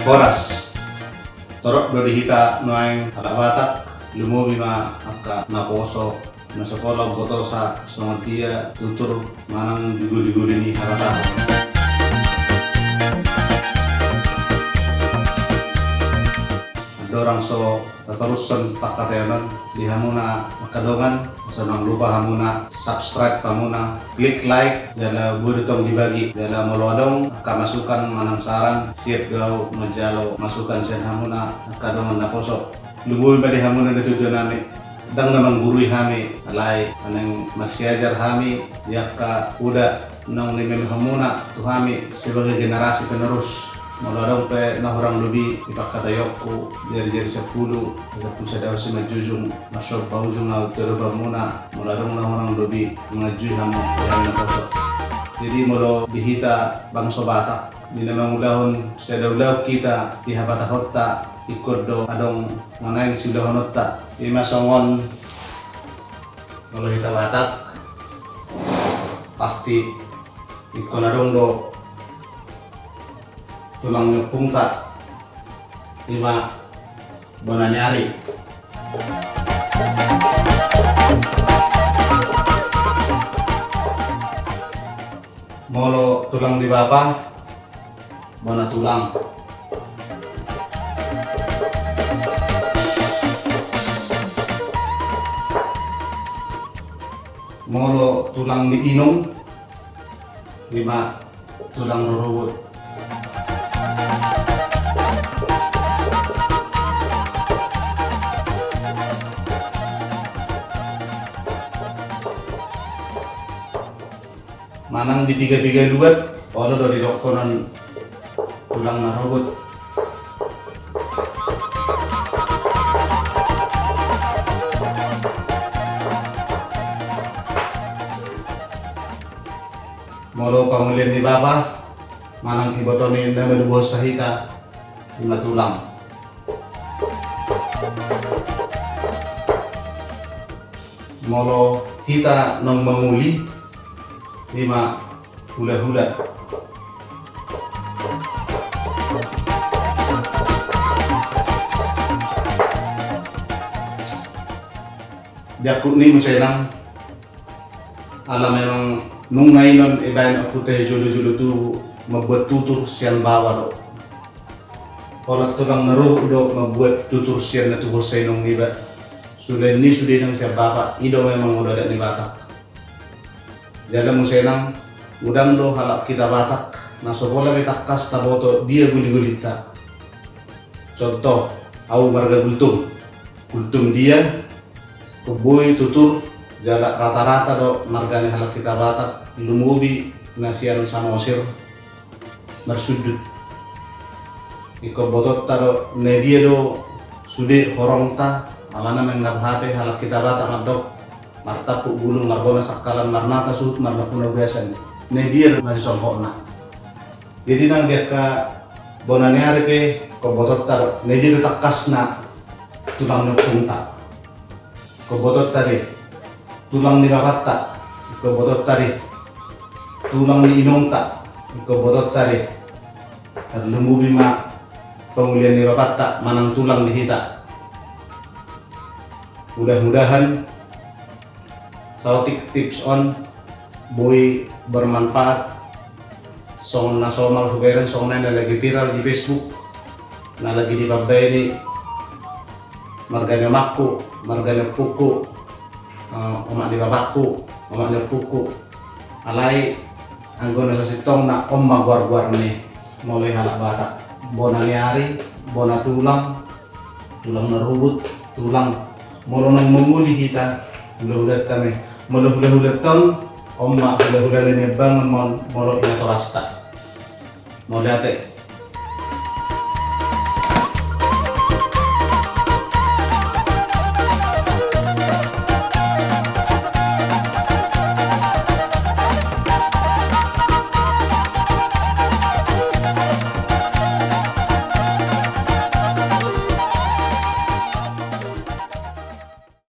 Horas torok do dihita noaing alabatak lumubi ma akka naposo na sekolah boto sa songotia tutur manang diguli-guli ni harata. Dorang so terusan pakatayanan di hamuna makadongan senang lupa hamuna subscribe hamuna klik like jala budutong dibagi jala molodong ka masukan manang saran siap gau majalo masukan sen hamuna makadongan na poso lubuy ba di hamuna ditutunan nami dang namang gurui hami alay anang masyajar hami diak ka uda nang nimem hamuna tu hami sebagai generasi penerus molodong pe na orang lebih ipakatayokku jadi 10 aku sadar si majujung masuk paujung au teruba muna molodong na orang lebih maju hamu yang nakosok jadi molo dihita bangso Batak di namang ulahon sa daulaw kita di habata hotta ikut do adong manayang sudah honotta di masongon molo hita Batak pasti ikon adong do tulang nyepung tak 5 bonanyari molo tulang di bawah bona tulang molo tulang di inung 5 tulang ruwut manang di tiga duet kalau dari dokonan tulang narobot molo pamulian di bawah manang ibotonin na melubuh sahita 5 tulang molo kita nong menguli 5 hula-hula diakuk ni musenang alam memang nung ngainon ibayan aku teh julu-julu tu membuat tutur sian bawa do kalau tulang naruh do membuat tutur sian na tu Hosenong iba sudah nang siap bapak ido memang udah ada di Batak jalan musenang udang do halap kita Batak na sobola betakas taboto dia guli-gulita contoh au marga gultum dia kuboy tutur jala rata-rata do margane halap kita Batak lumubi nasian samosir bersudut iko botot taro ne dia do sude horongta alana meng nabhape halap kita Batak madok martapu gulung marbona sakalan marnata sut marna puno besan ne dia masih solhona jadi nang dia ka bonane arepe ko botot tar ne dia takasna tulang nyopungta ko botot tari tulang ni babatta ko botot tari tulang ni inongta ko botot tari at lumubi ma pengulian ni babatta manang tulang dihita mudah-mudahan sautik tips on boy bermanfaat song na somal huberan song na lagi viral di Facebook na lagi di babay ni marganya makku marganya puku umak di babakku umaknya puku alai anggona sa sitong na magwar-gwar ni mulai halak Batak bona niari bona tulang narubut tulang molo nang menguli kita udah kami muluh-ulah tong omma ulah-ulah ni bang molo ina torasta mo date